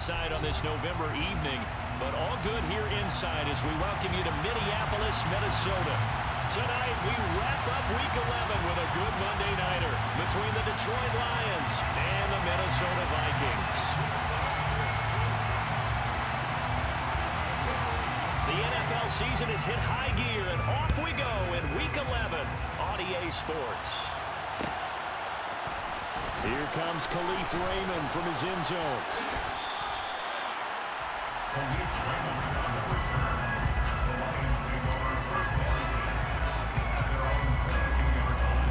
outside on this November evening, but all good here inside as we welcome you to Minneapolis, Minnesota. Tonight, we wrap up Week 11 with a good Monday nighter between the Detroit Lions and the Minnesota Vikings. The NFL season has hit high gear, and off we go in Week 11 on EA Sports. Here comes Khalif Raymond from his end zone. Khalif Raymond on the return. The Lions take over first and 10 at their own 22-yard line.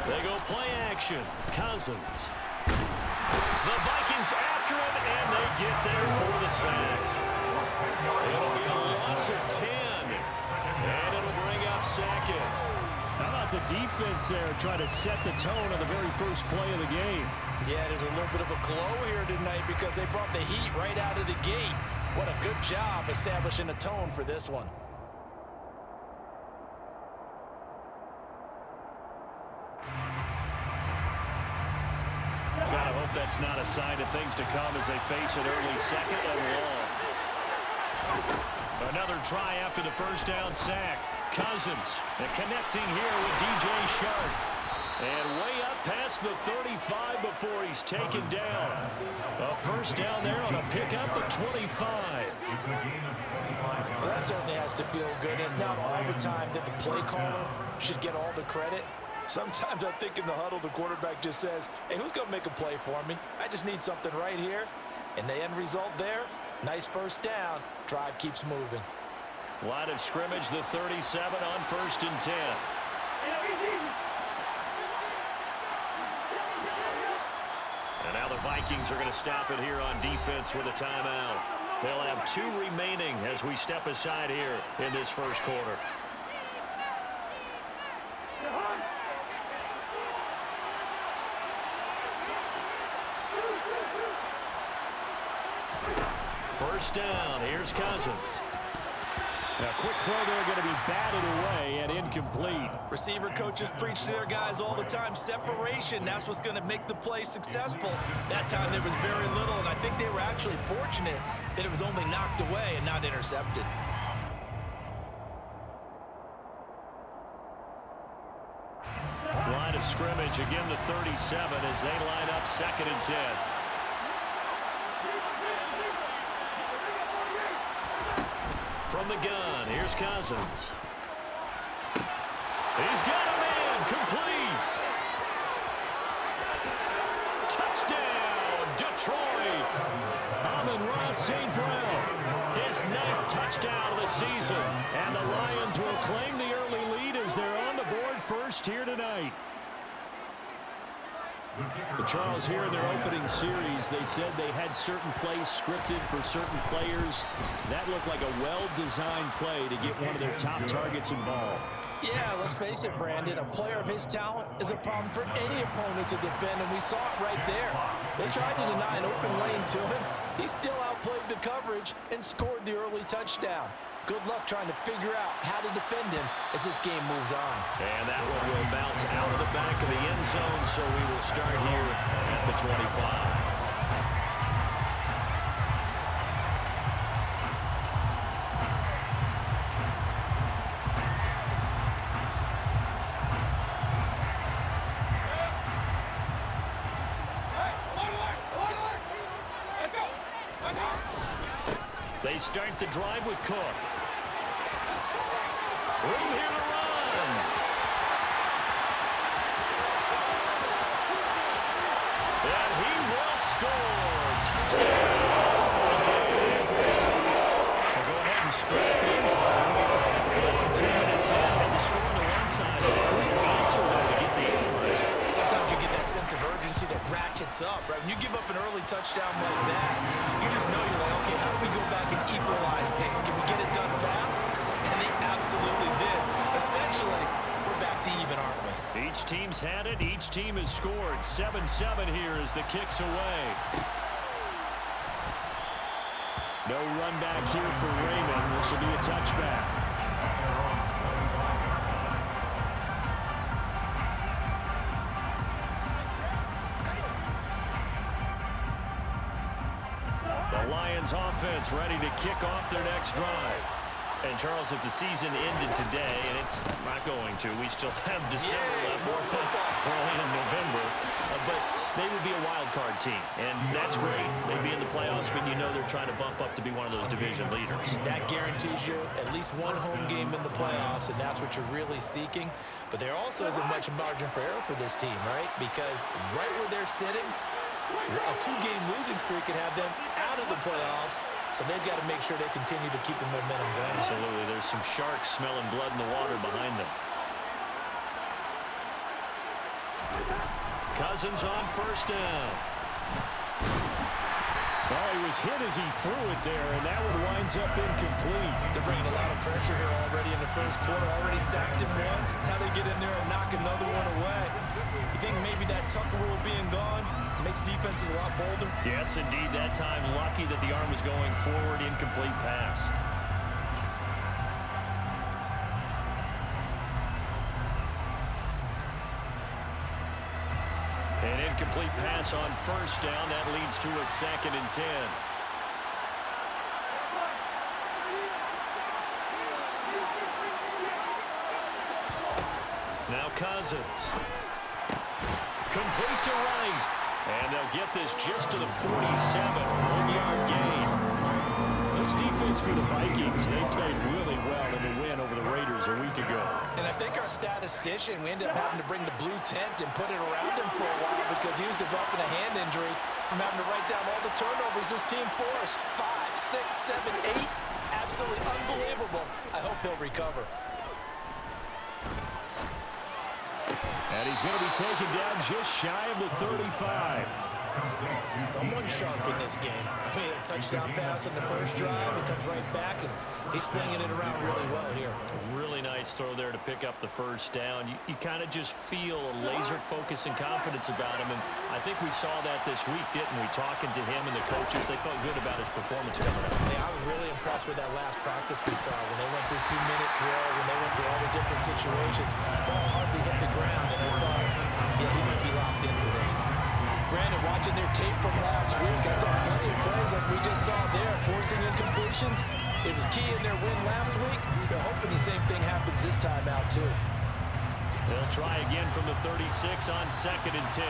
They go play action. Cousins. The Vikings after him, and they get there for the sack. It'll be a loss of 10, and it'll bring up second. How about the defense there trying to set the tone on the very first play of the game? Yeah, there's a little bit of a glow here tonight because they brought the heat right out of the gate. What a good job establishing a tone for this one. Gotta hope that's not a sign of things to come as they face an early second and long. Another try after the first down sack. Cousins connecting here with DJ Shark. And way up past the 35 before he's taken down. A first down there on a pickup at 25. Well, that certainly has to feel good. It's not all the time that the play caller should get all the credit. Sometimes I think in the huddle, the quarterback just says, hey, who's going to make a play for me? I just need something right here. And the end result there, nice first down. Drive keeps moving. Line of scrimmage, the 37 on first and 10. And now the Vikings are going to stop it here on defense with a timeout. They'll have 2 remaining as we step aside here in this first quarter. First down, here's Cousins. Now, quick throw there going to be batted away and incomplete. Receiver coaches preach to their guys all the time, separation. That's what's going to make the play successful. That time there was very little, and I think they were actually fortunate that it was only knocked away and not intercepted. Line of scrimmage, again the 37 as they line up second and 10. From the gun, here's Cousins. He's got a man, complete. Touchdown, Detroit. Amon-Ra St. Brown, his 9th touchdown of the season. And the Lions will claim the early lead as they're on the board first here tonight. Charles, here in their opening series, they said they had certain plays scripted for certain players. That looked like a well-designed play to get one of their top targets involved. Yeah, let's face it, Brandon. A player of his talent is a problem for any opponent to defend, and we saw it right there. They tried to deny an open lane to him. He still outplayed the coverage and scored the early touchdown. Good luck trying to figure out how to defend him as this game moves on. And that one will bounce out of the back of the end zone, so we will start here at the 25. They start the drive with Cook. Room here to run. And he will score. Touchdown. We'll go ahead and strike in. Less than 2 minutes in. Had the score on the one side. A quick answer there to get the equalizer. Sometimes you get that sense of urgency that ratchets up, right? When you give up an early touchdown like that, you just know you're like, okay, how do we go back and equalize team's had it. Each team has scored. 7-7 here as the kick's away. No run back here for Raymond. This will be a touchback. The Lions offense ready to kick off their next drive. And, Charles, if the season ended today, and it's not going to, we still have December left. We're only in November. But they would be a wild card team, and that's great. They'd be in the playoffs, but you know they're trying to bump up to be one of those division leaders. That guarantees you at least one home game in the playoffs, and that's what you're really seeking. But there also isn't much margin for error for this team, right? Because right where they're sitting, a 2-game losing streak could have them out of the playoffs, so they've got to make sure they continue to keep the momentum going. Absolutely. There's some sharks smelling blood in the water behind them. Cousins on first down. Well, he was hit as he threw it there, and that one winds up incomplete. They're bringing a lot of pressure here already in the first quarter. Already sacked him once. Now they get in there and knock another one away. You think maybe that Tucker rule being gone makes defenses a lot bolder? Yes, indeed. That time, lucky that the arm was going forward. Incomplete pass. An incomplete pass on first down. That leads to a 2nd and 10. Now Cousins. Complete to right. And they'll get this just to the 47. 1-yard gain. This defense for the Vikings, they played really well in the win over the Raiders a week ago. And I think our statistician, we ended up having to bring the blue tent and put it around him for a while because he was developing a hand injury from having to write down all the turnovers this team forced. 5, 6, 7, 8. Absolutely unbelievable. I hope he'll recover. And he's going to be taken down just shy of the 35. Someone sharp in this game. I mean, a touchdown pass on the first drive. It comes right back, and he's flinging it around really well here. Really nice throw there to pick up the first down. You kind of just feel a laser focus and confidence about him, and I think we saw that this week, didn't we? Talking to him and the coaches, they felt good about his performance coming up. Yeah, I was really impressed with that last practice we saw when they went through 2-minute drill, when they went through all the different situations. Ball hardly hit the ground, and I thought, yeah, he might be locked in for this one. Brandon, watching their tape from last week, I saw plenty of plays like we just saw there, forcing incompletions. It was key in their win last week. They're hoping the same thing happens this time out, too. They'll try again from the 36 on 2nd and 10.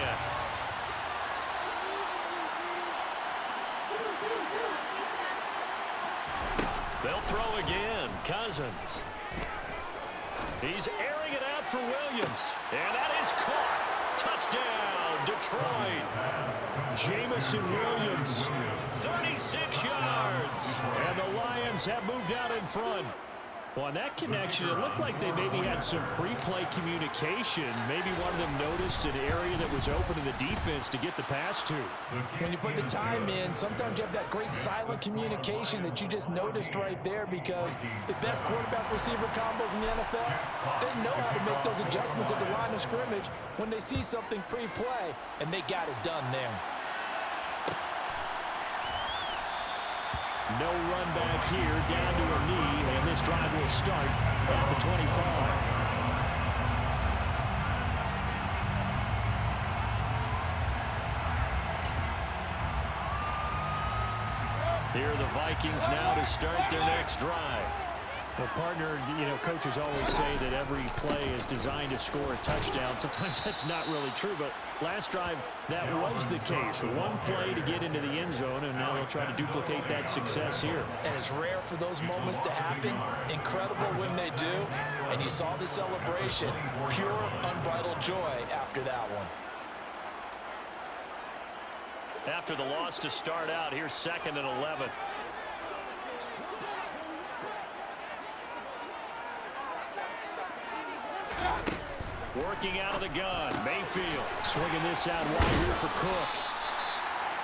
They'll throw again. Cousins. He's airing it out for Williams. And that is caught. Touchdown, Detroit. Jamison Williams. 36 yards. And the Lions have moved out in front. Well, on that connection, it looked like they maybe had some pre-play communication. Maybe one of them noticed an area that was open to the defense to get the pass to. When you put the time in, sometimes you have that great silent communication that you just noticed right there because the best quarterback-receiver combos in the NFL, they know how to make those adjustments at the line of scrimmage when they see something pre-play, and they got it done there. No run back here, down to a knee, and this drive will start at the 25. Here are the Vikings now to start their next drive. Well, partner, you know, coaches always say that every play is designed to score a touchdown. Sometimes that's not really true, but last drive, that was the case. One play to get into the end zone, and now they'll try to duplicate that success here. And it's rare for those moments to happen. Incredible when they do. And you saw the celebration. Pure, unbridled joy after that one. After the loss to start out, here's 2nd and 11. Working out of the gun, Mayfield. Swinging this out wide here for Cook.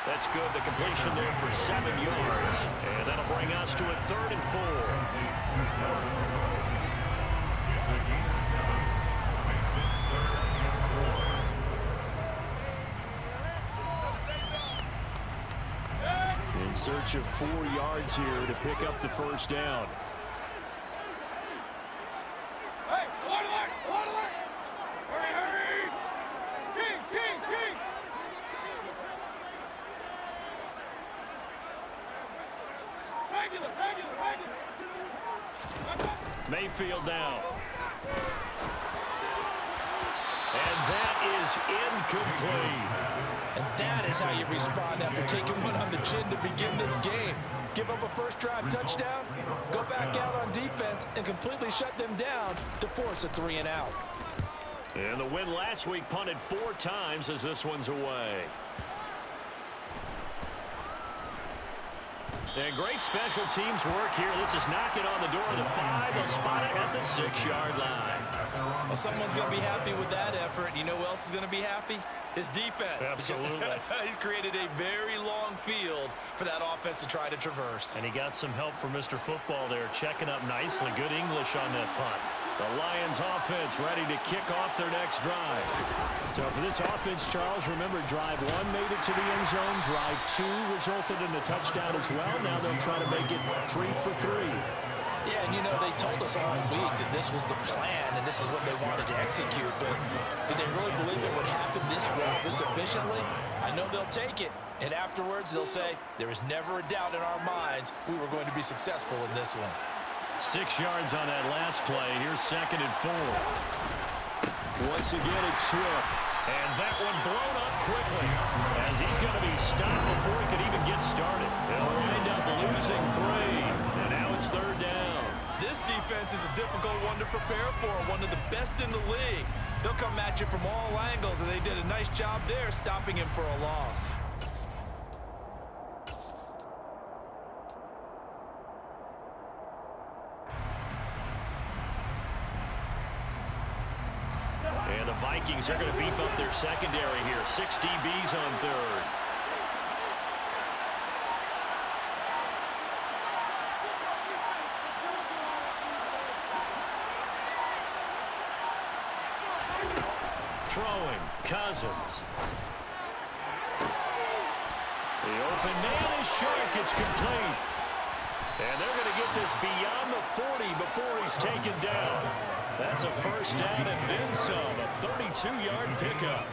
That's good. The completion there for 7 yards. And that'll bring us to a 3rd and 4. search of 4 yards here to pick up the first down. Mayfield now. And that is incomplete. And that is how you respond after taking one on the chin to begin this game. Give up a first drive touchdown, go back out on defense, and completely shut them down to force a 3 and out. And the win last week punted 4 times as this one's away. And great special teams work here. This is knocking on the door of the 5. They'll spot it at the 6-yard line. Well, someone's going to be happy with that effort. You know who else is going to be happy? His defense. Absolutely. He's created a very long field for that offense to try to traverse. And he got some help from Mr. Football there, checking up nicely. Good English on that punt. The Lions offense ready to kick off their next drive. So for this offense, Charles, remember drive 1 made it to the end zone. Drive 2 resulted in a touchdown as well. Now they'll try to make it 3 for 3. Yeah, and you know, they told us all week that this was the plan and this is what they wanted to execute, but did they really believe it would happen this well, this efficiently? I know they'll take it, and afterwards they'll say, there was never a doubt in our minds we were going to be successful in this one. 6 yards on that last play. Here's 2nd and 4. Once again, it's Swift. And that one blown up quickly as he's going to be stopped before he could even get started. They'll wind up losing 3. And now it's 3rd down. This defense is a difficult one to prepare for, one of the best in the league. They'll come at you from all angles, and they did a nice job there stopping him for a loss. And the Vikings are going to beef up their secondary here. 6 DBs on 3rd. Throwing, Cousins. The open man is short. It's complete. And they're going to get this beyond the 40 before he's taken down. That's a first down and then some. A 32-yard pickup.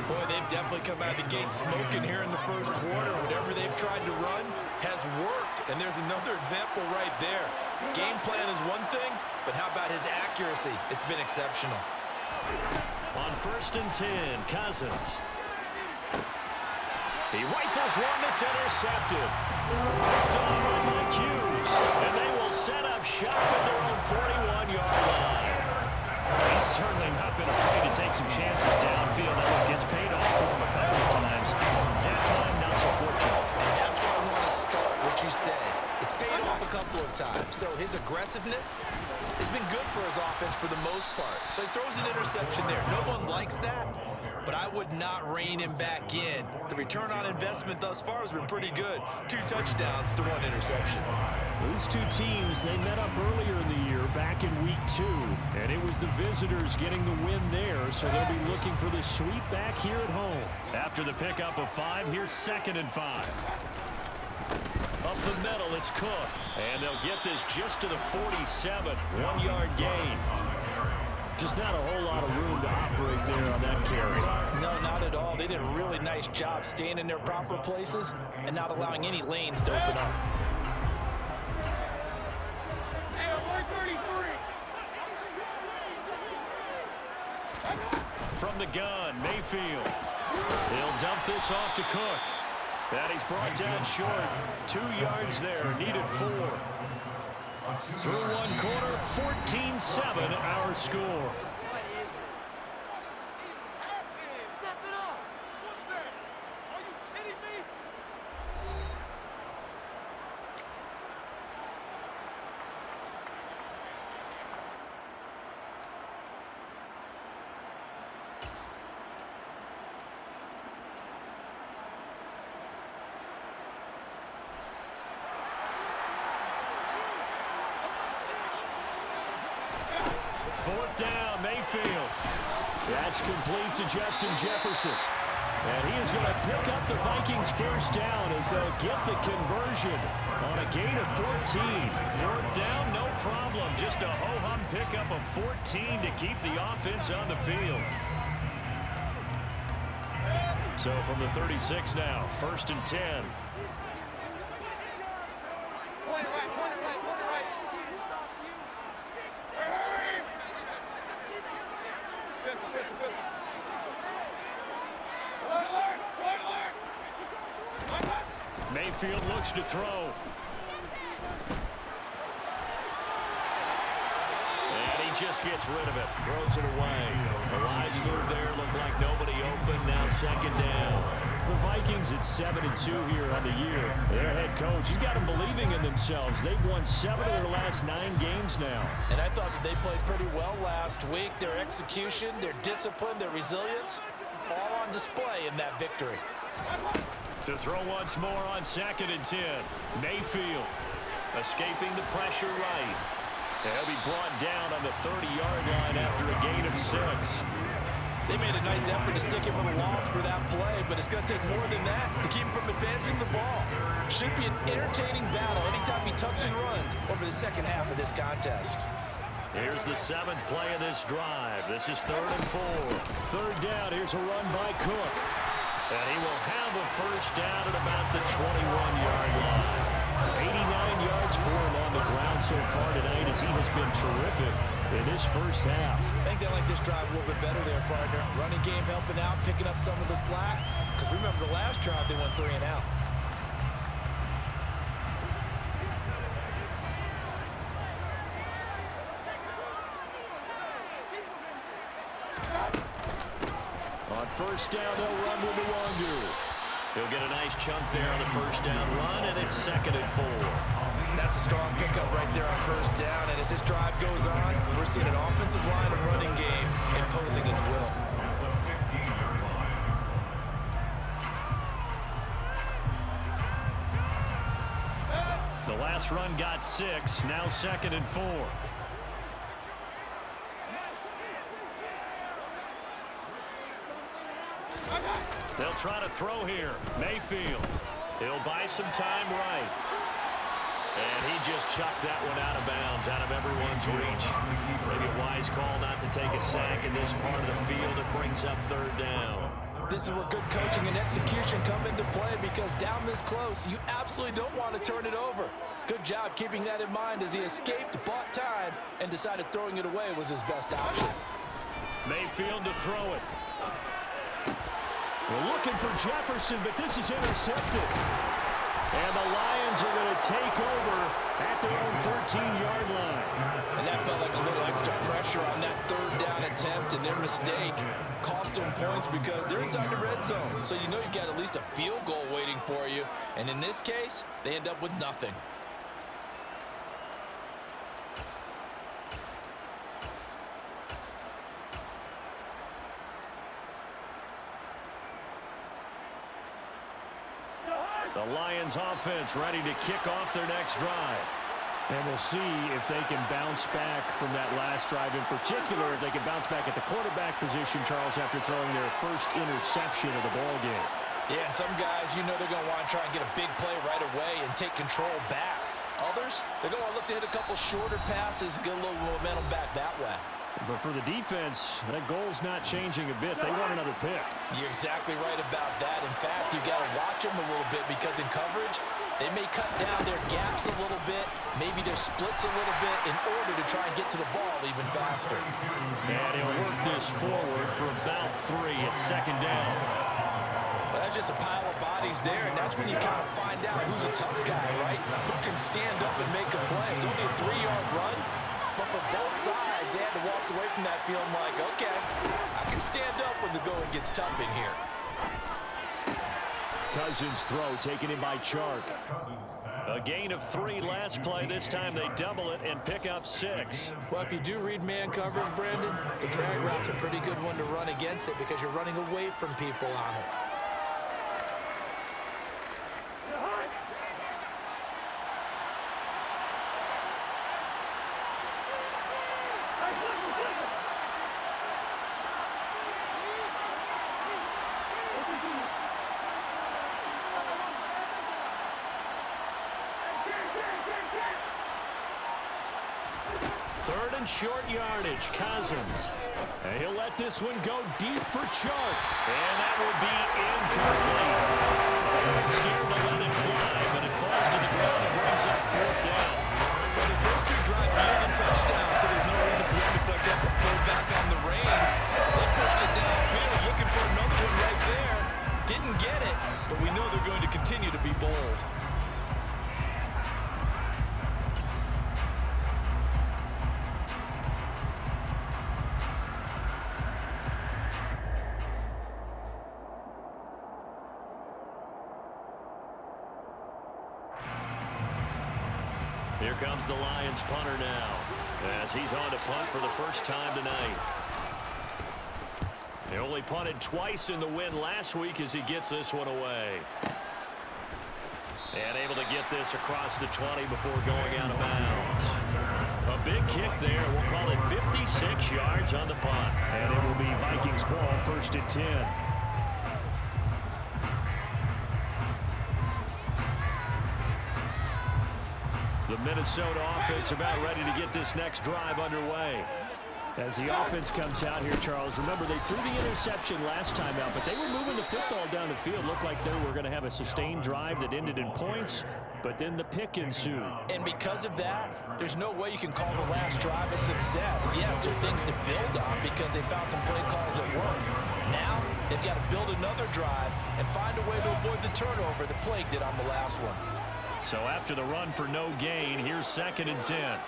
Boy, they've definitely come out of the gate smoking here in the first quarter. Whatever they've tried to run has worked. And there's another example right there. Game plan is one thing, but how about his accuracy? It's been exceptional. On 1st and 10, Cousins. He rifles one that's intercepted. Picked off by Mike Hughes. And they will set up shop at their own 41-yard line. He's certainly not been afraid to take some chances downfield. That one gets paid off for him a couple of times. That time, not so fortunate. And that's where I want to start, what you said. It's paid off a couple of times. So his aggressiveness has been good for his offense for the most part. So he throws an interception there. No one likes that, but I would not rein him back in. The return on investment thus far has been pretty good. 2 touchdowns to 1 interception. Those 2 teams, they met up earlier in the year, back in week 2, and it was the visitors getting the win there, so they'll be looking for the sweep back here at home. After the pickup of 5, here's 2nd and 5. Up the middle, it's Cook, and they'll get this just to the 47, 1-yard gain. Just not a whole lot of room to operate there on that carry. No, not at all. They did a really nice job staying in their proper places and not allowing any lanes to open up. From the gun, Mayfield. He'll dump this off to Cook. And he's brought down short. 2 yards there, needed 4. Through 1 quarter, 14-7 our score. Fourth down, Mayfield. That's complete to Justin Jefferson. And he is going to pick up the Vikings first down as they'll get the conversion on a gain of 14. Fourth down, no problem. Just a ho-hum pickup of 14 to keep the offense on the field. So from the 36 now, 1st and 10. Mayfield looks to throw. And he just gets rid of it. Throws it away. A wise move there. Looked like nobody open. Now 2nd down. The Vikings at 7-2 here on the year. Their head coach, he's got them believing in themselves. They've won 7 of their last 9 games now. And I thought that they played pretty well last week. Their execution, their discipline, their resilience, all on display in that victory. To throw once more on 2nd and 10. Mayfield escaping the pressure right. He'll be brought down on the 30-yard line after a gain of 6. They made a nice effort to stick him with a loss for that play, but it's going to take more than that to keep him from advancing the ball. Should be an entertaining battle anytime he tucks and runs over the second half of this contest. Here's the 7th play of this drive. This is 3rd and 4. 3rd down. Here's a run by Cook. And he will have a first down at about the 21-yard line. 89 yards for him on the ground so far tonight as he has been terrific in this first half. I think they like this drive a little bit better there, partner. Running game helping out, picking up some of the slack. Because remember the last drive, they went 3 and out. On first down, they'll run with the Wandu. He'll get a nice chunk there on the first down run, and it's 2nd and 4. That's a strong pickup right there on first down. And as this drive goes on, we're seeing an offensive line and running game imposing its will. The last run got 6, now 2nd and 4. They'll try to throw here. Mayfield. He'll buy some time right. And he just chucked that one out of bounds, out of everyone's reach. Maybe a wise call not to take a sack in this part of the field. It brings up 3rd down. This is where good coaching and execution come into play, because down this close, you absolutely don't want to turn it over. Good job keeping that in mind as he escaped, bought time, and decided throwing it away was his best option. Mayfield to throw it. We're looking for Jefferson, but this is intercepted. And the Lions are going to take over at their own 13-yard line. And that felt like a little extra pressure on that 3rd down attempt, and their mistake cost them points because they're inside the red zone. So you know you've got at least a field goal waiting for you. And in this case, they end up with nothing. The Lions offense ready to kick off their next drive. And we'll see if they can bounce back from that last drive. In particular, if they can bounce back at the quarterback position, Charles, after throwing their first interception of the ball game. Yeah, and some guys, you know they're going to want to try and get a big play right away and take control back. Others, they're going to look to hit a couple shorter passes, get a little momentum back that way. But for the defense, that goal's not changing a bit. They want another pick. You're exactly right about that. In fact, you got to watch them a little bit, because in coverage, they may cut down their gaps a little bit, maybe their splits a little bit, in order to try and get to the ball even faster. And he'll work this forward for about 3 at 2nd down. Well, that's just a pile of bodies there, and that's when you kind of find out who's a tough guy, right? Who can stand up and make a play. It's only a 3-yard run, but for both sides, they had to walk away from that feeling like, okay, I can stand up when the going gets tough in here. Cousins throw taken in by Chark. A gain of 3 last play. This time they double it and pick up 6. Well, if you do read man coverage, Brandon, the drag route's a pretty good one to run against it, because you're running away from people on it. Third and short yardage, Cousins. And he'll let this one go deep for Chark. And that will be incomplete. Scared to let it fly, but it falls to the ground and brings up fourth down. Well, the first two drives yielded touchdowns, so there's no reason for them to feel like they have to pull back on the reins. They pushed it downfield, looking for another one right there. Didn't get it, but we know they're going to continue to be bold. Here comes the Lions punter now, as he's on to punt for the first time tonight. They only punted twice in the win last week as he gets this one away. And able to get this across the 20 before going out of bounds. A big kick there. We'll call it 56 yards on the punt. And it will be Vikings ball, first and 10. The Minnesota offense about ready to get this next drive underway. As the offense comes out here, Charles, remember they threw the interception last time out, but they were moving the football down the field. Looked like they were going to have a sustained drive that ended in points, but then the pick ensued. And because of that, there's no way you can call the last drive a success. Yes, there are things to build on because they found some play calls that work. Now, they've got to build another drive and find a way to avoid the turnover that plagued it on the last one. So after the run for no gain, here's second and 10.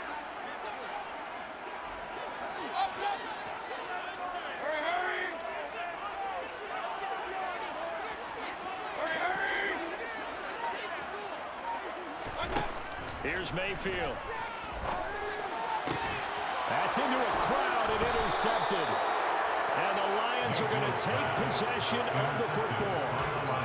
Here's Mayfield. That's into a crowd and intercepted. And the Lions are going to take possession of the football.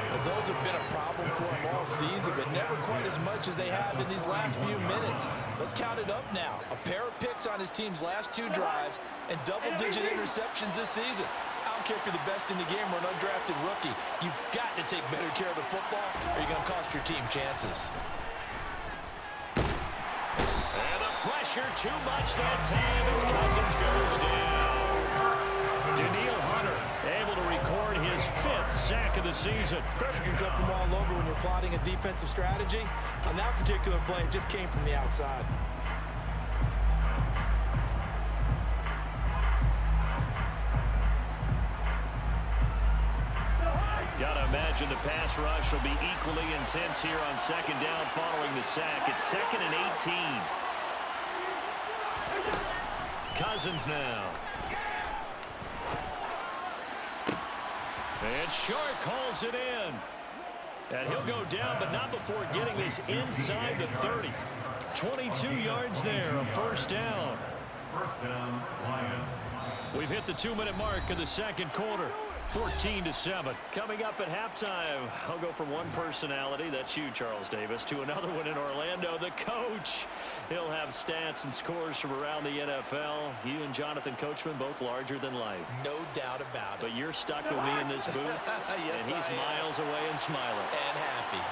Well, those have been a problem for them all season, but never quite as much as they have in these last few minutes. Let's count it up now. A pair of picks on his team's last two drives and double-digit interceptions this season. I don't care if you're the best in the game or an undrafted rookie. You've got to take better care of the football or you're going to cost your team chances. And the pressure too much that time as Cousins goes down. Daniil Hunter able to record his 5th sack of the season. Pressure can come from all over when you're plotting a defensive strategy. On that particular play, it just came from the outside. Gotta imagine the pass rush will be equally intense here on second down following the sack. It's 2nd and 18. Cousins now. And Shark calls it in. And he'll go down, but not before getting this inside the 30. 22 yards there, a first down. First down, Lions. We've hit the 2-minute mark of the second quarter. 14-7. Coming up at halftime, I'll go from one personality, that's you, Charles Davis, to another one in Orlando, the coach. He'll have stats and scores from around the NFL. You and Jonathan Coachman, both larger than life. No doubt about it. But you're stuck with me in this booth, Yes, and he's miles away and smiling. And happy.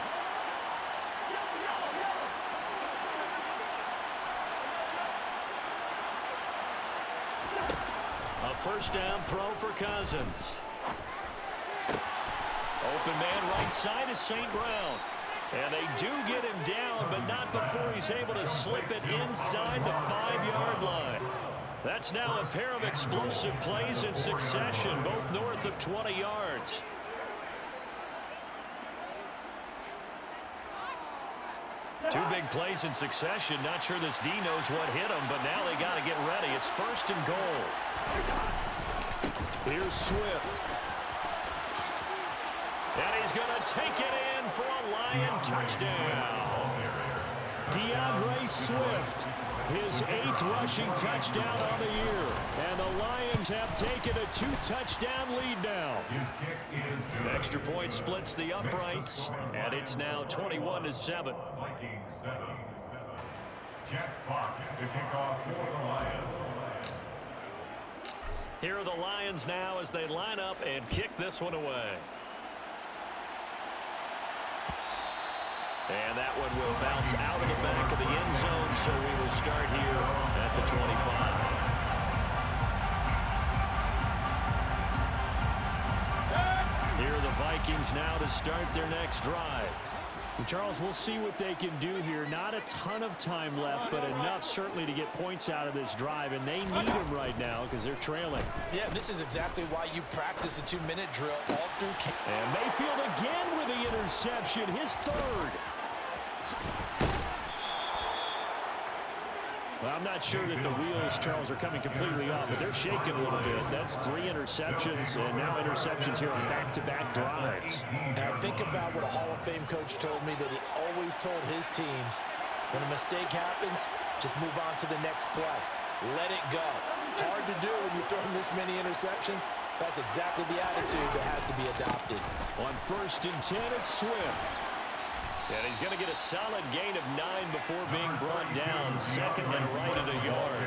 A first down throw for Cousins. Open man right side is St. Brown. And they do get him down, but not before he's able to slip it inside the 5-yard line. That's now a pair of explosive plays in succession, both north of 20 yards. Two big plays in succession. Not sure this D knows what hit him, but now they got to get ready. It's 1st and goal. Here's Swift. And he's going to take it in for a Lion touchdown. DeAndre Swift, his 8th rushing touchdown on the year. And the Lions have taken a 2-touchdown lead now. Extra point splits the uprights, and it's now 21-7. Vikings 7. Jack Fox to kick off for the Lions. Here are the Lions now as they line up and kick this one away. And that one will bounce out of the back of the end zone, so we will start here at the 25. Here are the Vikings now to start their next drive. Well, Charles, we'll see what they can do here. Not a ton of time left, but enough certainly to get points out of this drive, and they need them right now because they're trailing. Yeah, this is exactly why you practice a 2-minute drill all through camp. And Mayfield again with the interception, his third. Well, I'm not sure that the wheels, Charles, are coming completely off, but they're shaking a little bit. That's 3 interceptions, and now interceptions here on back-to-back drives. And think about what a Hall of Fame coach told me, that he always told his teams, when a mistake happens, just move on to the next play. Let it go. Hard to do when you're throwing this many interceptions. That's exactly the attitude that has to be adopted. On 1st and 10, it's Swift. And he's going to get a solid gain of 9 before being brought down. Second and right at a yard.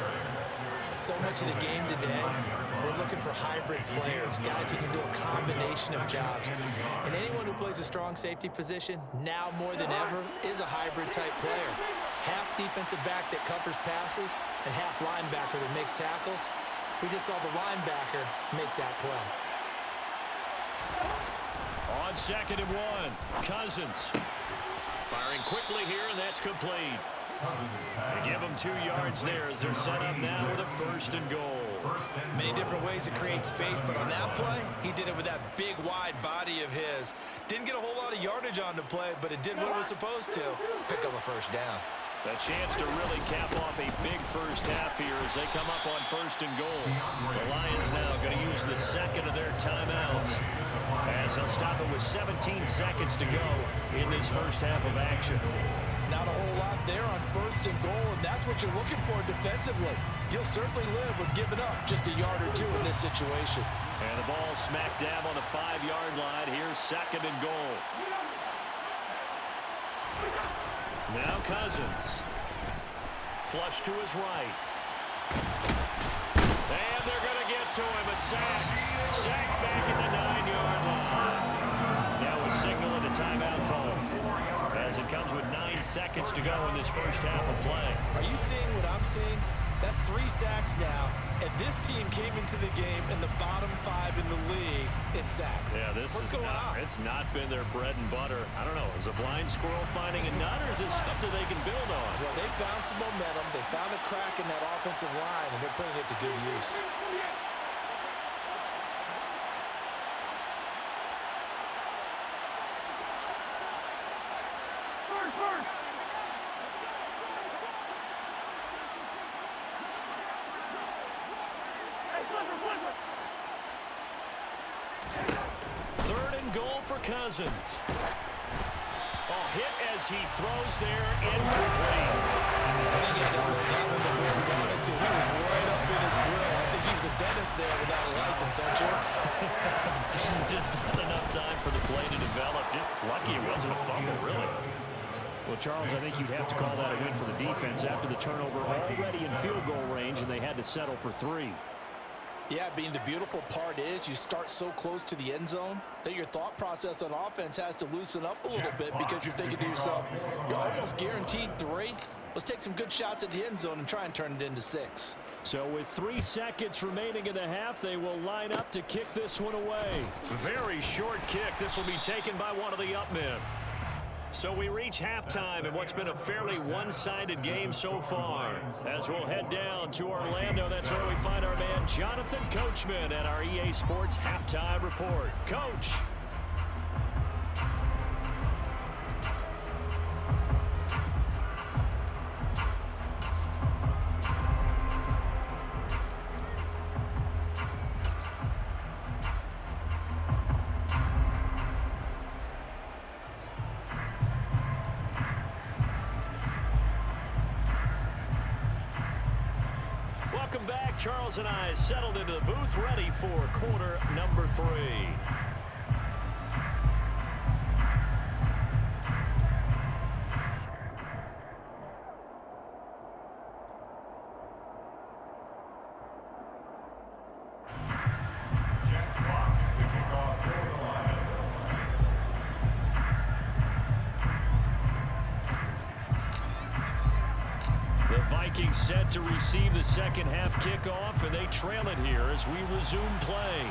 So much of the game today, we're looking for hybrid players, guys who can do a combination of jobs. And anyone who plays a strong safety position, now more than ever, is a hybrid-type player. Half defensive back that covers passes and half linebacker that makes tackles. We just saw the linebacker make that play. On 2nd and 1, Cousins. Firing quickly here, and that's complete. They give them 2 yards there as they're set up now with a 1st and goal. Many different ways to create space, but on that play, he did it with that big, wide body of his. Didn't get a whole lot of yardage on the play, but it did what it was supposed to. Pick up a 1st down. A chance to really cap off a big first half here as they come up on 1st and goal. The Lions now going to use the 2nd of their timeouts, as they'll stop it with 17 seconds to go in this first half of action. Not a whole lot there on 1st and goal, and that's what you're looking for defensively. You'll certainly live with giving up just a yard or 2 in this situation. And the ball smack dab on the 5-yard line. Here's 2nd and goal. Now Cousins. Flush to his right. And they're going to get to him. A sack. Sack back at the 9-yard line. Now a signal and a timeout call, as it comes with 9 seconds to go in this first half of play. Are you seeing what I'm seeing? That's 3 sacks now, and this team came into the game in the bottom 5 in the league in sacks. Yeah, what's going on? It's not been their bread and butter. I don't know. Is a blind squirrel finding a nut, or is this something they can build on? Well, they found some momentum. They found a crack in that offensive line, and they're putting it to good use. Cousins. Oh, hit as he throws there, incomplete. I think he had to blow that one before he wanted to. He was right up in his grill. I think he was a dentist there without a license, don't you? Just not enough time for the play to develop. Just lucky it wasn't a fumble, really. Well, Charles, I think you'd have to call that a win for the defense after the turnover already in field goal range, and they had to settle for 3. Yeah, being the beautiful part is you start so close to the end zone that your thought process on offense has to loosen up a little bit, because you're thinking to yourself, you're almost guaranteed 3. Let's take some good shots at the end zone and try and turn it into 6. So with 3 seconds remaining in the half, they will line up to kick this one away. Very short kick. This will be taken by one of the up men. So we reach halftime in what's been a fairly one-sided game so far. As we'll head down to Orlando, that's where we find our man Jonathan Coachman at our EA Sports Halftime Report. Coach. Welcome back. Charles and I settled into the booth, ready for quarter number 3. Jack Fox to kick off for the Lions. The The Vikings set to receive the second half kickoff, and they trail it here as we resume play.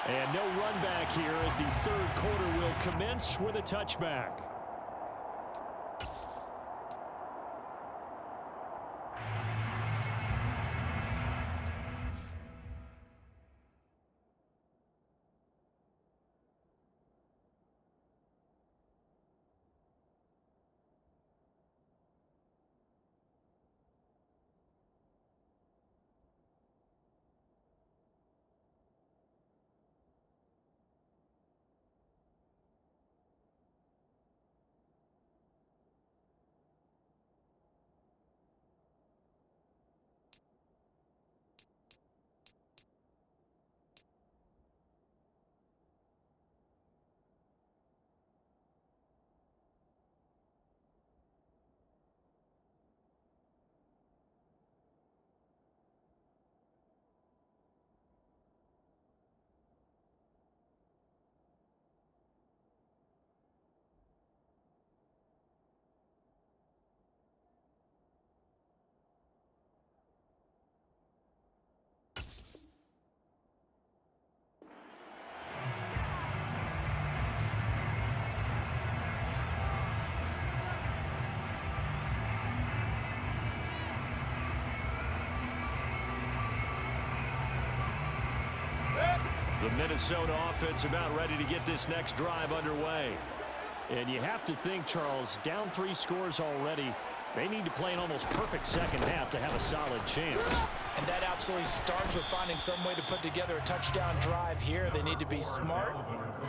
And no run back here as the third quarter will commence with a touchback. The Minnesota offense about ready to get this next drive underway. And you have to think, Charles, down 3 scores already. They need to play an almost perfect second half to have a solid chance. And that absolutely starts with finding some way to put together a touchdown drive here. They need to be smart,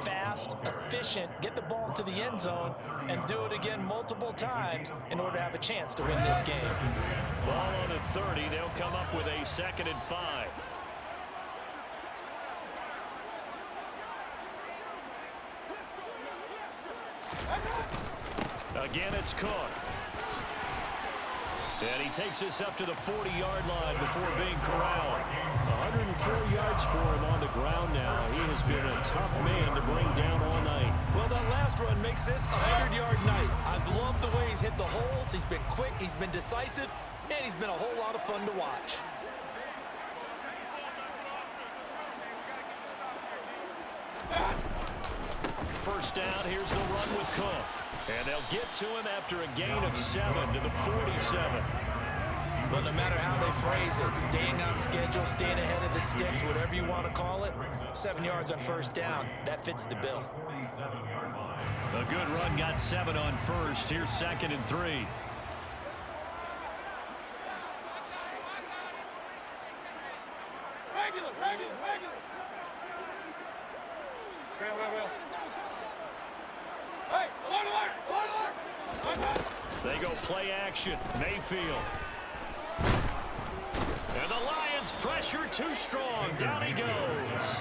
fast, efficient, get the ball to the end zone, and do it again multiple times in order to have a chance to win this game. Ball on the 30. They'll come up with a 2nd and 5. Again, it's Cook. And he takes us up to the 40-yard line before being corralled. 104 yards for him on the ground now. He has been a tough man to bring down all night. Well, that last run makes this a 100-yard night. I've loved the way he's hit the holes. He's been quick, he's been decisive, and he's been a whole lot of fun to watch. First down, here's the run with Cook. And they'll get to him after a gain of 7 to the 47. Well, no matter how they phrase it, staying on schedule, staying ahead of the sticks, whatever you want to call it, 7 yards on first down, that fits the bill. A good run got 7 on first. Here's 2nd and 3. They go play action. Mayfield. And the Lions pressure too strong. Down he goes.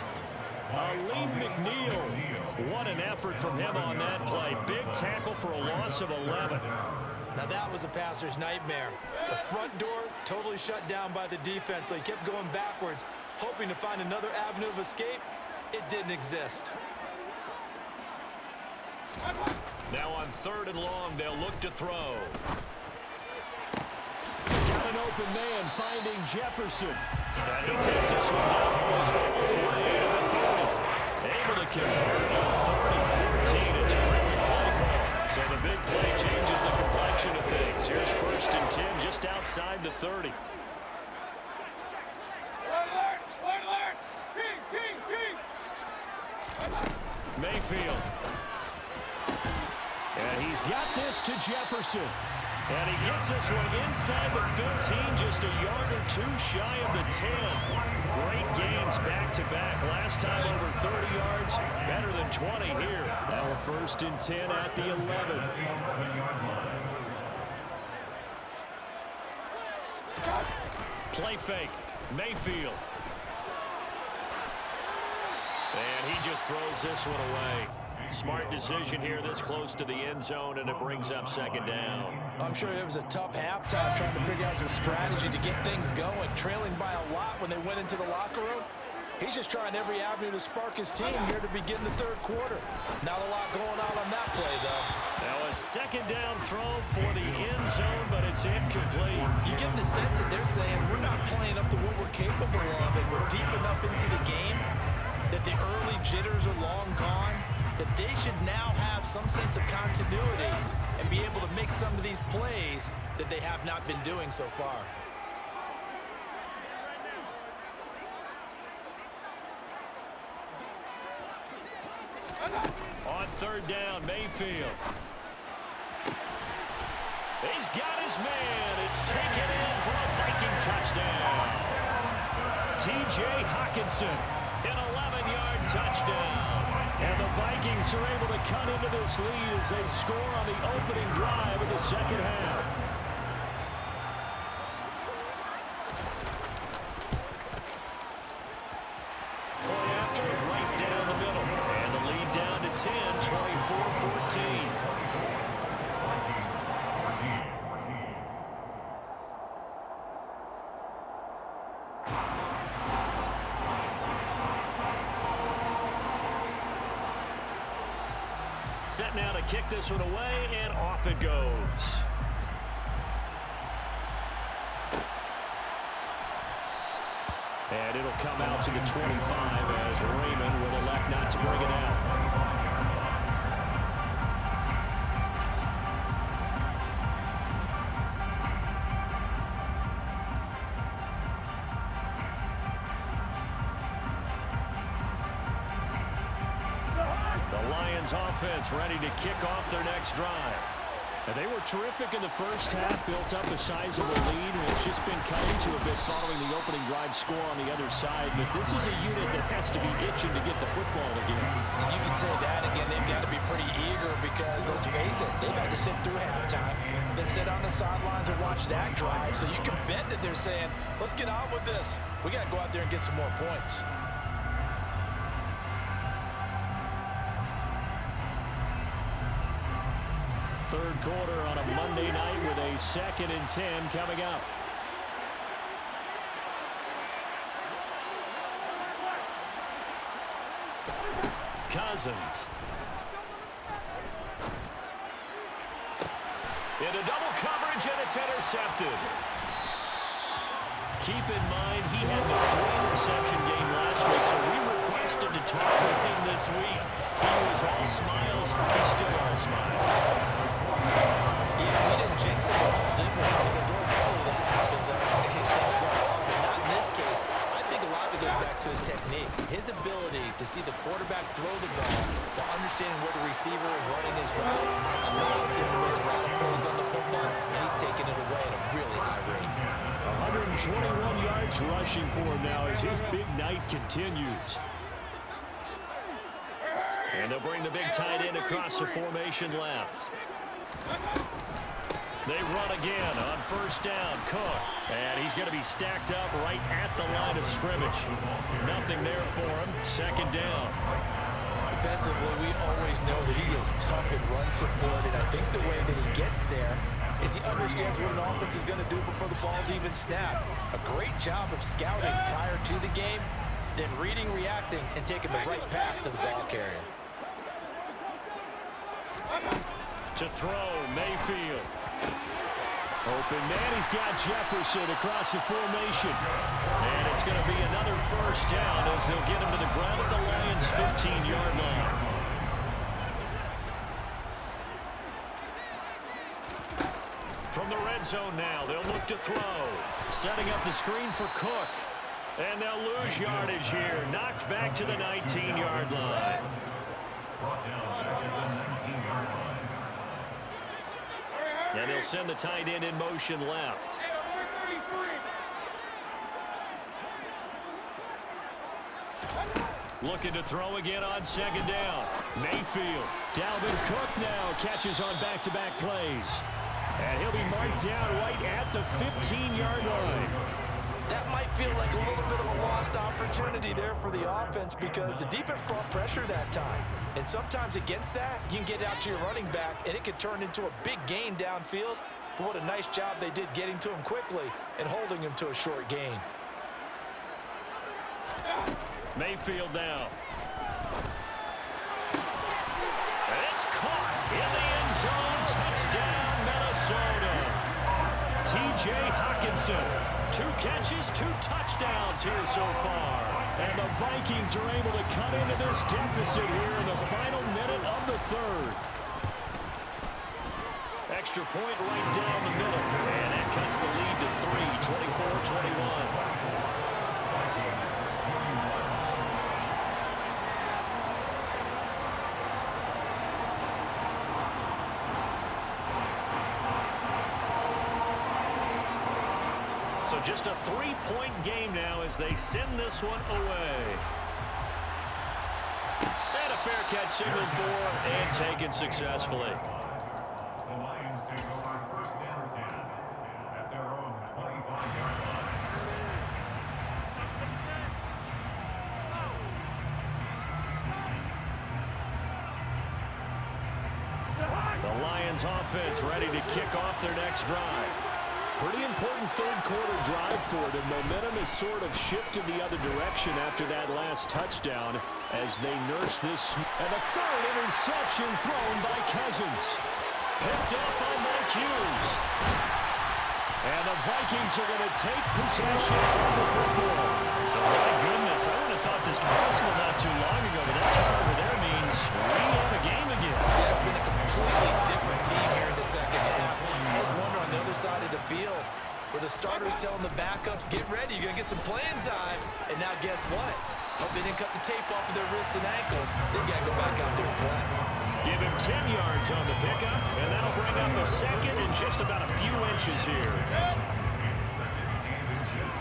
Aleem McNeil. What an effort from him on that play. Big tackle for a loss of 11. Now that was a passer's nightmare. The front door totally shut down by the defense, so he kept going backwards, hoping to find another avenue of escape. It didn't exist. Now on 3rd and long, they'll look to throw. Got an open man finding Jefferson. And he takes this one down almost all the way to the 30. Able to convert on 3rd and 14. A terrific play call. So the big play changes the complexion of things. Here's 1st and 10 just outside the 30. Mayfield. And he's got this to Jefferson. And he gets this one inside the 15, just a yard or 2 shy of the 10. Great gains back-to-back. Last time over 30 yards, better than 20 here. Now 1st and 10 at the 11. Play fake. Mayfield. And he just throws this one away. Smart decision here this close to the end zone, and it brings up 2nd down. I'm sure it was a tough halftime trying to figure out some strategy to get things going. Trailing by a lot when they went into the locker room. He's just trying every avenue to spark his team here to begin the 3rd quarter. Not a lot going on that play, though. Now a A second down throw for the end zone, but it's incomplete. You get the sense that they're saying we're not playing up to what we're capable of, and we're deep enough into the game that the early jitters are long gone, that they should now have some sense of continuity and be able to make some of these plays that they have not been doing so far. On third down, Mayfield. He's got his man. It's taken in for a Viking touchdown. T.J. Hawkinson, an 11-yard touchdown. And the Vikings are able to cut into this lead as they score on the opening drive of the second half. Play after, right down the middle. And the lead down to 10, 24-14. Set now to kick this one away, and off it goes. And it'll come out to the 25 as Raymond will elect not to bring it out. Offense ready to kick off their next drive. And they were terrific in the first half, built up a sizable lead, and it's just been cut into a bit following the opening drive score on the other side. But this is a unit that has to be itching to get the football again. And you can say that again, they've got to be pretty eager because, let's face it, they've had to sit through halftime, then sit on the sidelines and watch that drive. So you can bet that they're saying, let's get on with this. We got to go out there and get some more points. Third quarter on a Monday night with a 2nd and 10 coming up. Cousins. Into double coverage, and it's intercepted. Keep in mind, he had the 3-interception game last week, so we requested to talk with him this week. He was all smiles. He's still all smiles. Yeah, we didn't jinx him at all, did we? Because ordinarily that happens. Things go wrong, but not in this case. I think a lot of it goes back to his technique. His ability to see the quarterback throw the ball while understanding where the receiver is running his route allows him to make a lot of plays on the football, and he's taking it away at a really high rate. 121 yards rushing for him now as his big night continues. And they'll bring the big tight end across the formation left. They run again on first down. Cook. And he's going to be stacked up right at the line of scrimmage. Nothing there for him. Second down. Defensively, we always know that he is tough and run support, and I think the way that he gets there is he understands what an offense is going to do before the ball's even snapped. A great job of scouting prior to the game, then reading, reacting, and taking the right path to the ball carrier. To throw, Mayfield. Open man, he's got Jefferson across the formation. And it's going to be another first down as they'll get him to the ground at the Lions' 15-yard line. From the red zone now, they'll look to throw. Setting up the screen for Cook. And they'll lose yardage here. Knocked back to the 19-yard line. Brought down back at the 19-yard line. And they'll send the tight end in motion left. Looking to throw again on second down. Mayfield. Dalvin Cook now catches on back-to-back plays. And he'll be marked down right at the 15-yard line. That might feel like a little bit of a lost opportunity there for the offense because the defense brought pressure that time. And sometimes against that, you can get out to your running back, and it can turn into a big gain downfield. But what a nice job they did getting to him quickly and holding him to a short gain. Mayfield now. And it's caught in the end zone. T.J. Hockenson. 2 catches, 2 touchdowns here so far. And the Vikings are able to cut into this deficit here in the final minute of the third. Extra point right down the middle. And that cuts the lead to 3, 24-21. So just a 3-point game now as they send this one away. And a fair catch signaled for and taken successfully. The Lions take over first down 10 at their own 25-yard line. The Lions offense ready to kick off their next drive. Pretty important third-quarter drive for them. Momentum has sort of shifted the other direction after that last touchdown as they nurse this. And a third interception thrown by Cousins. Picked up by Mike Hughes. And the Vikings are going to take possession of the football. So, my goodness, I would have thought this personal not too long ago, but that turnover there means we have a game again. Yeah, it's been a completely different team here in the second half. I just wonder on the other side of the field where the starters telling the backups, get ready, you're going to get some playing time. And now guess what? Hope they didn't cut the tape off of their wrists and ankles. They got to go back out there and play. Give him 10 yards on the pickup, and that'll bring up a second in just about a few inches here. It's second and inches.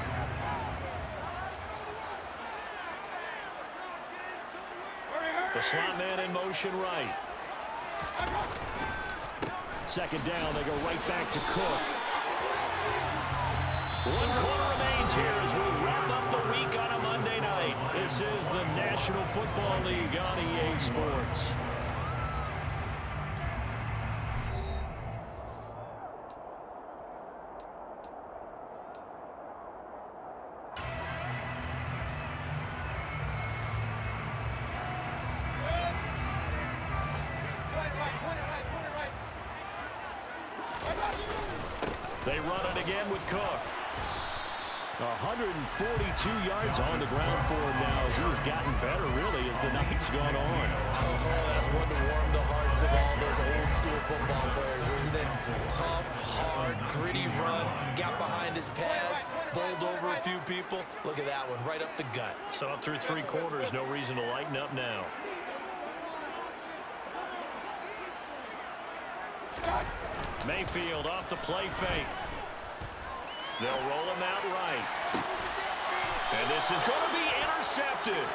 The slot man in motion right. Second down, they go right back to Cook. 1 quarter remains here as we wrap up the week on a Monday night. This is the National Football League on EA Sports. They run it again with Cook. 142 yards on the ground for him now as he has gotten better, really, as the night's gone on. Oh, that's one to warm the hearts of all those old-school football players, isn't it? Tough, hard, gritty run, got behind his pads, bowled over a few people. Look at that one, right up the gut. So up through 3 quarters, no reason to lighten up now. Mayfield off the play fake. They'll roll him out right. And this is going to be intercepted.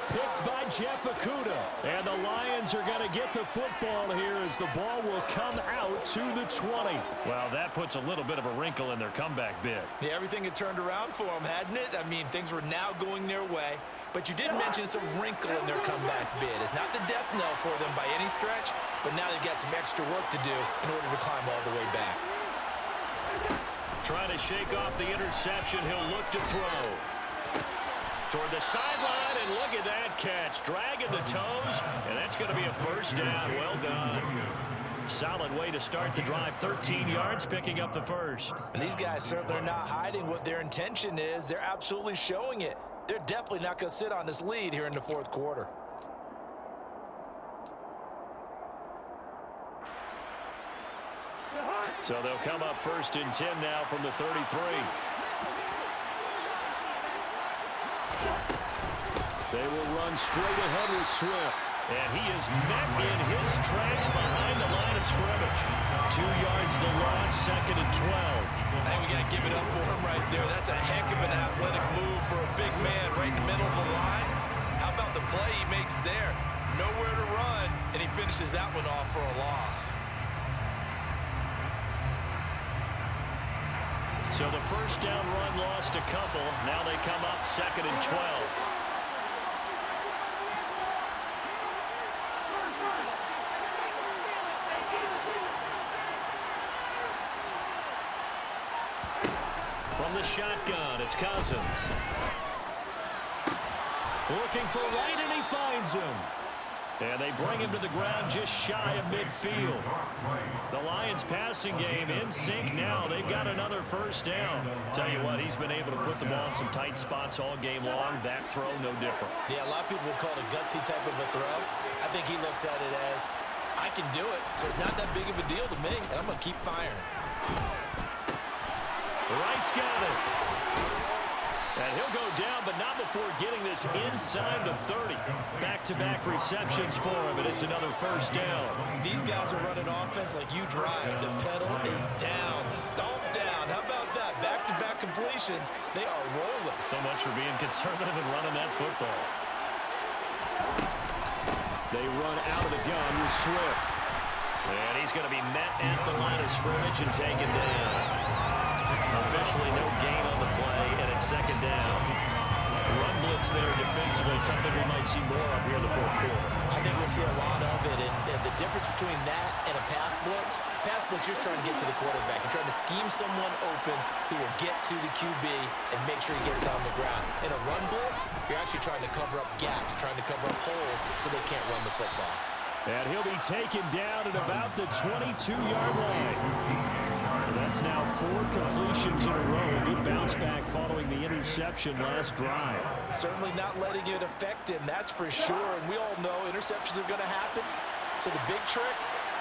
Picked by Jeff Okudah. And the Lions are going to get the football here as the ball will come out to the 20. Well, that puts a little bit of a wrinkle in their comeback bid. Yeah, everything had turned around for them, hadn't it? I mean, things were now going their way. But you did mention it's a wrinkle in their comeback bid. It's not the death knell for them by any stretch, but now they've got some extra work to do in order to climb all the way back. Trying to shake off the interception. He'll look to throw. Toward the sideline, and look at that catch. Dragging the toes, and that's going to be a first down. Well done. Solid way to start the drive. 13 yards, picking up the first. And these guys certainly are not hiding what their intention is. They're absolutely showing it. They're definitely not going to sit on this lead here in the fourth quarter. So they'll come up first and 10 now from the 33. They will run straight ahead with Swift. And he is met in his tracks behind the line of scrimmage. 2 yards the loss, second and 12. I think we got to give it up for him right there. That's a heck of an athletic move for a big man right in the middle of the line. How about the play he makes there? Nowhere to run, and he finishes that one off for a loss. So the first down run lost a couple. Now they come up second and 12. From the shotgun, it's Cousins. Looking for right, and he finds him. And they bring him to the ground just shy of midfield. The Lions passing game in sync now. They've got another first down. Tell you what, he's been able to put the ball in some tight spots all game long. That throw, no different. Yeah, a lot of people would call it a gutsy type of a throw. I think he looks at it as, I can do it, so it's not that big of a deal to me, and I'm going to keep firing. Wright's got it. And he'll go down, but not before getting this inside the 30. Back-to-back receptions for him, and it's another first down. These guys are running offense like you drive. The pedal is down, stomp down. How about that? Back-to-back completions. They are rolling. So much for being conservative and running that football. They run out of the gun with Swift. And he's going to be met at the line of scrimmage and taken down. Officially no gain on the play, and it's second down. Run blitz there defensively, something we might see more of here in the fourth quarter. I think we'll see a lot of it, and the difference between that and a pass blitz, you're just trying to get to the quarterback. You're trying to scheme someone open who will get to the QB and make sure he gets on the ground. In a run blitz, you're actually trying to cover up gaps, trying to cover up holes so they can't run the football. And he'll be taken down at about the 22-yard line. And that's now 4 completions in a row. Good bounce back following the interception last drive. Certainly not letting it affect him, that's for sure. And we all know interceptions are going to happen. So the big trick,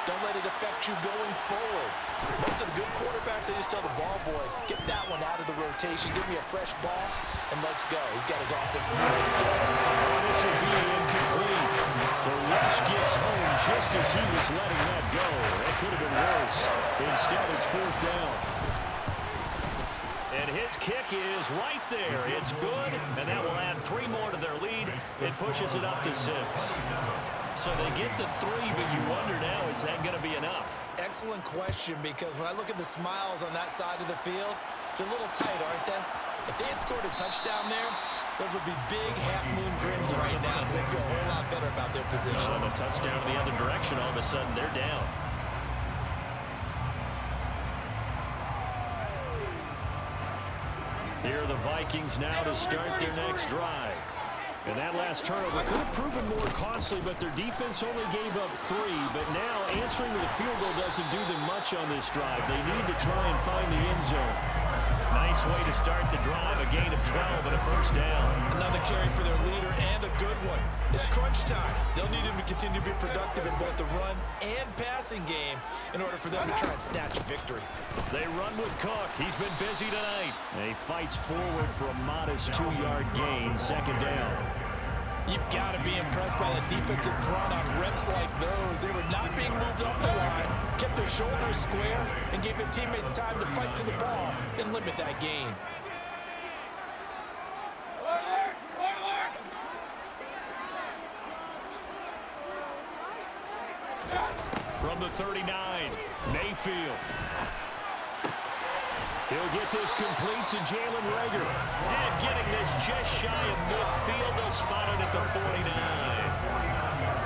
don't let it affect you going forward. Most of the good quarterbacks, they just tell the ball boy, get that one out of the rotation, give me a fresh ball, and let's go. He's got his offense moving again. This will be incomplete. The rush gets home just as he was letting that go. That could have been worse. Instead, it's fourth down. And his kick is right there. It's good, and that will add 3 more to their lead. It pushes it up to 6. So they get to 3, but you wonder now, is that going to be enough? Excellent question, because when I look at the smiles on that side of the field, they're a little tight, aren't they? If they had scored a touchdown there, those would be big half-moon grins right now because they feel a whole lot better about their position. A touchdown in the other direction, all of a sudden they're down. Here are the Vikings now to start their next drive. And that last turnover could have proven more costly, but their defense only gave up 3. But now answering with a field goal doesn't do them much on this drive. They need to try and find the end zone. Nice way to start the drive, a gain of 12 and a first down. Another carry for their leader and a good one. It's crunch time. They'll need him to continue to be productive in both the run and passing game in order for them to try and snatch a victory. They run with Cook. He's been busy tonight. And he fights forward for a modest 2-yard gain, second down. You've got to be impressed by the defensive front on reps like those. They were not being moved up the line, kept their shoulders square, and gave their teammates time to fight to the ball and limit that gain. From the 39, Mayfield. He'll get this complete to Jalen Reagor. And getting this just shy of midfield. They'll spot it at the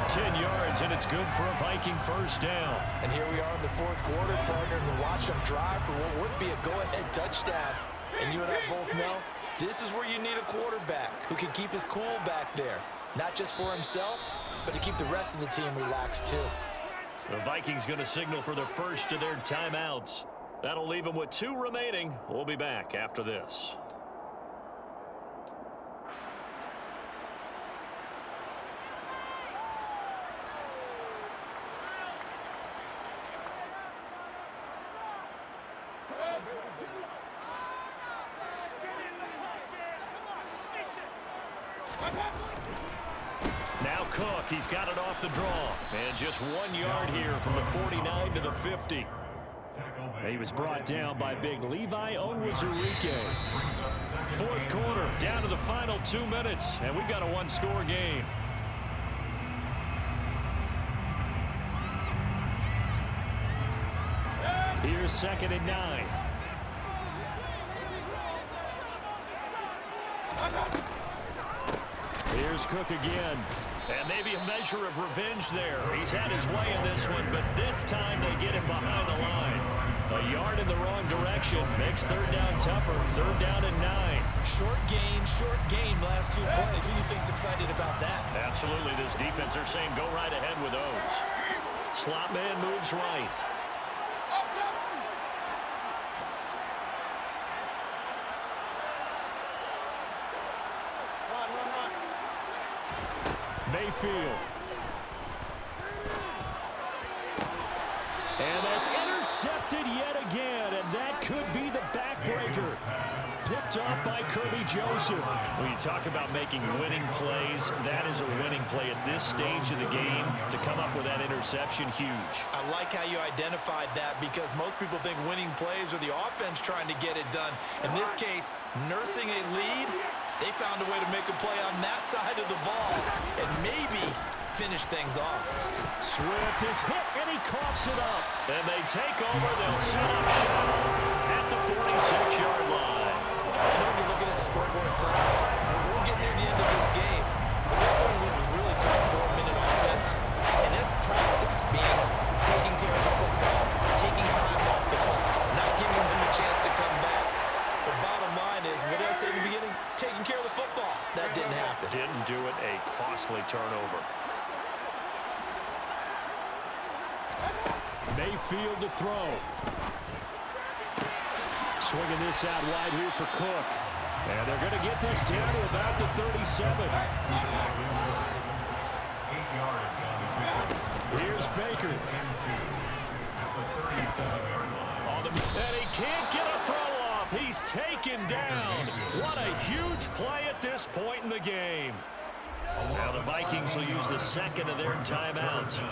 49. 10 yards, and it's good for a Viking first down. And here we are in the fourth quarter, partner, and we're watching them drive for what would be a go-ahead touchdown. And you and I both know this is where you need a quarterback who can keep his cool back there. Not just for himself, but to keep the rest of the team relaxed too. The Vikings going to signal for the first of their timeouts. That'll leave them with 2 remaining. We'll be back after this. Now Cook, he's got it off the draw. And just 1 yard here from the 49 to the 50. He was brought down by big Levi Onwuzurike. Fourth quarter, down to the final 2 minutes, and we've got a 1-score game. Here's 2nd and 9. Here's Cook again. And maybe a measure of revenge there. He's had his way in this one, but this time they get him behind the line. A yard in the wrong direction makes third down tougher. Third down and 9. Short gain, last 2 plays. Who do you think's excited about that? Absolutely. This defense, they're saying go right ahead with those. Slot man moves right. Mayfield. And that's intercepted yet again, and that could be the backbreaker. Picked off by Kirby Joseph. When you talk about making winning plays, that is a winning play at this stage of the game. To come up with that interception, huge. I like how you identified that because most people think winning plays are the offense trying to get it done. In this case, nursing a lead, they found a way to make a play on that side of the ball and maybe finish things off. Swift is hit, and he coughs it up. And they take over. They'll set up shop at the 46-yard line. I know you're looking at the scoreboard clouds. We're getting near the end of this game. But that one was really kind of 4-minute offense. And that's practice being taking care of the football, taking time off the clock, not giving them a chance to come back. The bottom line is, what did I say in the beginning? Taking care of the football. That didn't happen. Didn't do it. A costly turnover. Mayfield to throw. Swinging this out wide here for Cook. And they're going to get this down to about the 37. 8 yards on the field. Here's Baker. At the 37-yard line. And he can't get a throw off. He's taken down. What a huge play at this point in the game. Now the Vikings will use the second of their timeouts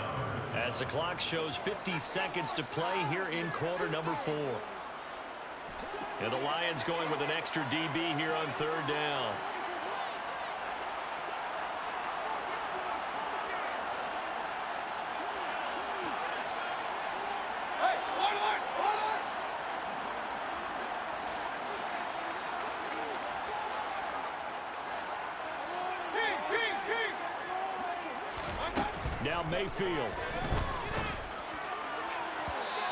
as the clock shows 50 seconds to play here in quarter number 4. And the Lions going with an extra DB here on third down. Now Mayfield.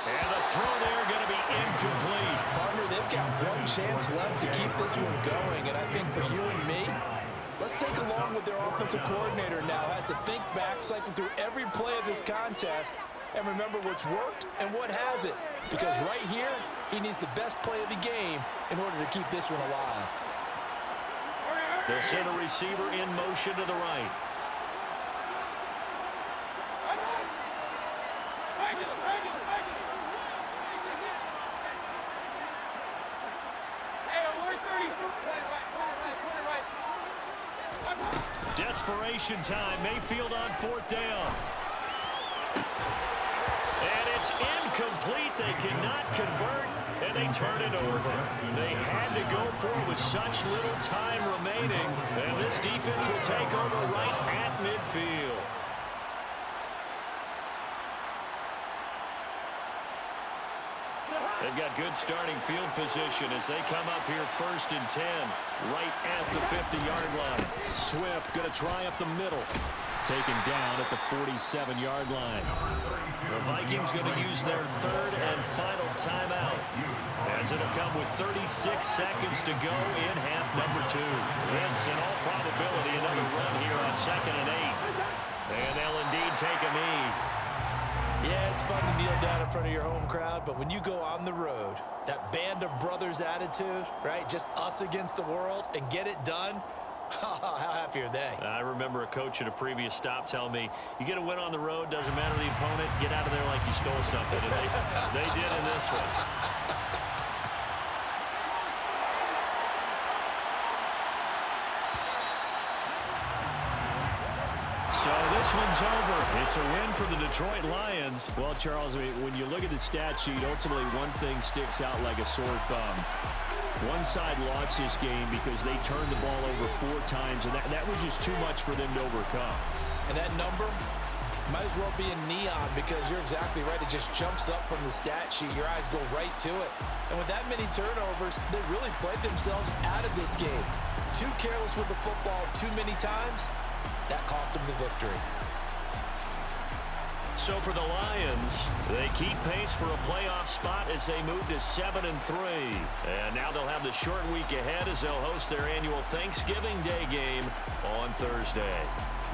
And the throw there going to be incomplete. Partner, they've got one chance left to keep this one going. And I think for you and me, let's think along with their offensive coordinator now. Has to think back, cycle through every play of this contest, and remember what's worked and what hasn't. Because right here, he needs the best play of the game in order to keep this one alive. They'll send a receiver in motion to the right. Desperation time. Mayfield on fourth down. And it's incomplete. They cannot convert, and they turn it over. They had to go for it with such little time remaining, and this defense will take over right at midfield. They've got good starting field position as they come up here first and 10, right at the 50-yard line. Swift going to try up the middle. Taken down at the 47-yard line. The Vikings going to use their third and final timeout, as it'll come with 36 seconds to go in half number 2. This, in all probability, another run here on 2nd and 8. And they'll indeed take a knee. Yeah, it's fun to kneel down in front of your home crowd, but when you go on the road, that band of brothers attitude, right, just us against the world, and get it done, how happy are they? I remember a coach at a previous stop telling me, you get a win on the road, doesn't matter the opponent, get out of there like you stole something. And they did in this one. So this one's over. It's a win for the Detroit Lions. Well, Charles, I mean, when you look at the stat sheet, ultimately one thing sticks out like a sore thumb. One side lost this game because they turned the ball over 4 times, and that was just too much for them to overcome. And that number might as well be in neon because you're exactly right. It just jumps up from the stat sheet. Your eyes go right to it. And with that many turnovers, they really played themselves out of this game. Too careless with the football too many times. That cost them the victory. So for the Lions, they keep pace for a playoff spot as they move to 7-3. And now they'll have the short week ahead as they'll host their annual Thanksgiving Day game on Thursday.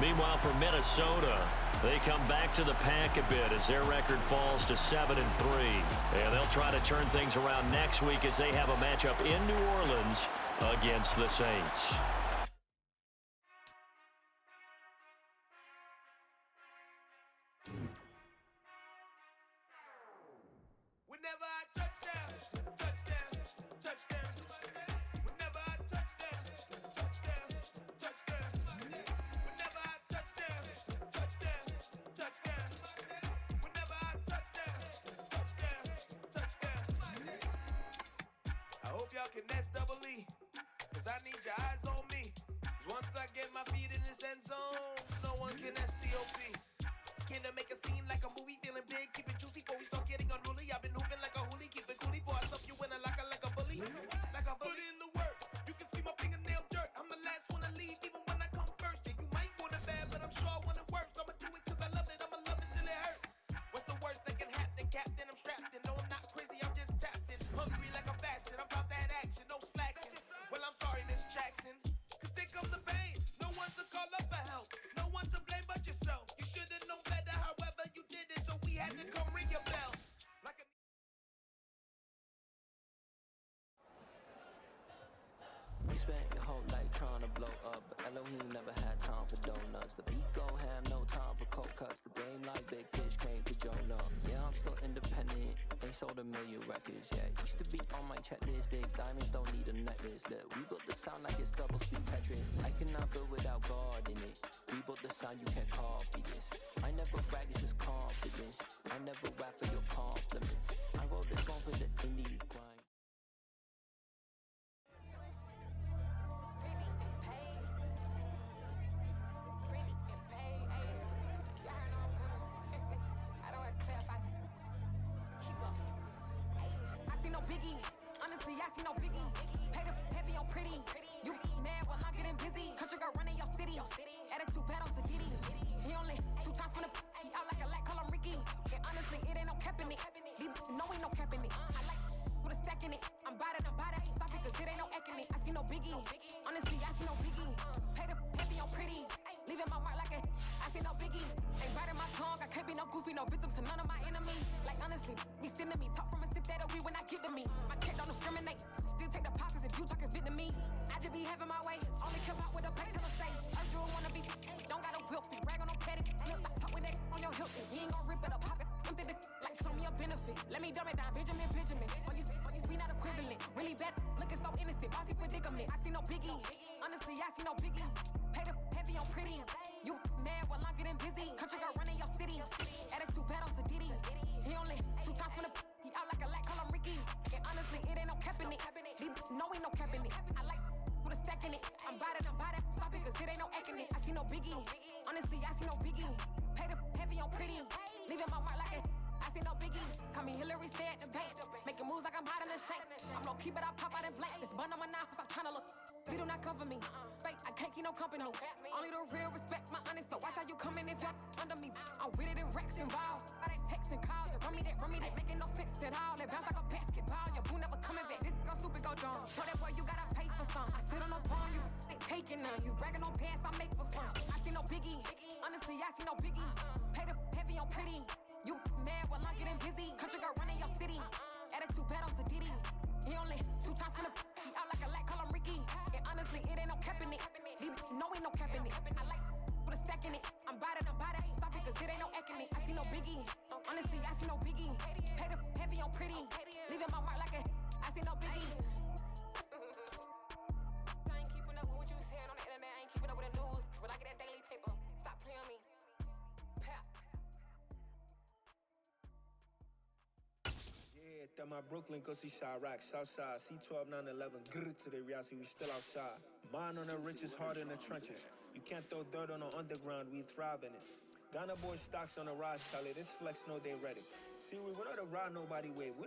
Meanwhile, for Minnesota, they come back to the pack a bit as their record falls to 7-3. And they'll try to turn things around next week as they have a matchup in New Orleans against the Saints. Whenever I touchdown, touchdown, touchdown. Whenever I touchdown, touchdown, touchdown. Whenever I touchdown, touchdown, touchdown. Whenever I touchdown, touchdown, touchdown. I hope y'all can nest double E, cause I need your eyes on me. 'Cause once I get my feet in this end zone, no one can STOP. Can I make a scene like a movie, feeling big, keep it juicy before we start getting unruly. I've been hooping like a hoolie, keep it coolie, boy, I stuff you in a locker like a bully. Like a bully in the work, you can see my fingernail dirt. I'm the last one to leave, even when I come first. And you might want it bad, but I'm sure I want it worse. I'ma do it cause I love it, I'ma love it till it hurts. What's the worst that can happen, Captain? I'm strapped in, no I'm not crazy, I'm just tapped in. Hungry like I'm fasting, I'm about that action, no slacking. Well, I'm sorry, Miss Jackson, cause here comes the pain. No one to call up for help, no one to blame but yourself. You should've known better, however you did it, so we had to come ring your bell. Like a You spent your whole life trying to blow up, but Elohim never had time for donuts. The beat go ham, no time for cold cuts. The game like Big Pitch came to Jonah. Yeah, I'm still independent, ain't sold a million records yet. Used to be on my checklist, big diamonds don't need a necklace. Look, we built the sound like it's double speed Tetris. I cannot build without God in it. We built the sound, you can't copy this. I never brag, it's just confidence. I never rap for your compliments. I wrote this song for the indie grind. Biggie, honestly, I see no biggie. Pay the heavy on pretty. You mad while I'm getting busy. Country girl running your city. Attitude bad on the Diddy. He only 2 times from the he out like a light, call him Ricky. And honestly, it ain't no cap in it. These no ain't no cap in it. I like with a stack in it. I'm bad at stop it, cause it ain't no eck in it. I see no biggie. Honestly, I see no biggie. Pay the heavy on pretty. Leaving my mark like a I see no biggie. Ain't biting my tongue. I can't be no goofy, no victim to none of my enemies. Like honestly, be sending me talk from a sit that we when I get to me. My check don't discriminate. Still take the pauses if you talking Vietnamese. I just be having my way. Only come out with a pay till I say. I do wanna be. Don't got no whip. Rag on no petty. Lips like talk with that on your hip. You ain't gon' rip it up, pop it. I'm thinking like show me a benefit. Let me dumb it down, Benjamin. We not equivalent. Really bad. Looking so innocent. Bossy predicament. I see no biggie. Honestly, I see no biggie. Pay the heavy on pretty. You mad while I'm getting busy. Country girl running your city. Attitude bad on the Diddy. He only 2 times from the he out like a light, call him Ricky. And honestly, it ain't no cap in it. These no ain't no cap in it. I like with a stack in it. I'm bad at stop it, cause it ain't no eck in it. I see no biggie. Honestly, I see no biggie. Pay the heavy on pretty. Leaving my mark like a I see no biggie. Call me Hillary, stay at the bank. Making moves like I'm hiding the shank. I'm low key, but I pop out in blank. This bun on my knife, stop trying to look. They do not cover me. Fake, I can't keep no company. Only the real respect my honest. So watch how you coming if you're under me. I'm with it and Rex involved. I they text and calls. Just run me that. Making no sense at all. They bounce like a basketball. Your boo never coming back. This go stupid, go dumb. So that boy, you gotta pay for some. I sit on no throne, you they taking none. You bragging on pants, I make for fun. I see no biggie. Honestly, I see no biggie. Pay the heavy on pretty. You mad while I'm getting busy. Country girl running your city. Attitude bad on the Diddy. He only 2 times from the he out like a light, call him Ricky. And honestly, it ain't no cap in it. These no ain't no cap in it. I like with a stack in it. I'm bad at stop it, cause it ain't no eck in it. I see no biggie. Honestly, I see no biggie. Pay the heavy on pretty. Leaving my mark like a I see no biggie. I ain't keeping up with what you saying on the internet. I ain't keeping up with the news. When I get that daily paper, stop playing on me. yeah, that my Brooklyn, go see Chirac, Southside, C12, 911, grrr to the reality, we still outside. Mine on the richest, heart in the trenches. You can't throw dirt on the underground, we thrive in it. Ghana boy stocks on the rise, Charlie, this flex know they ready. See, we don't ride nobody with, we the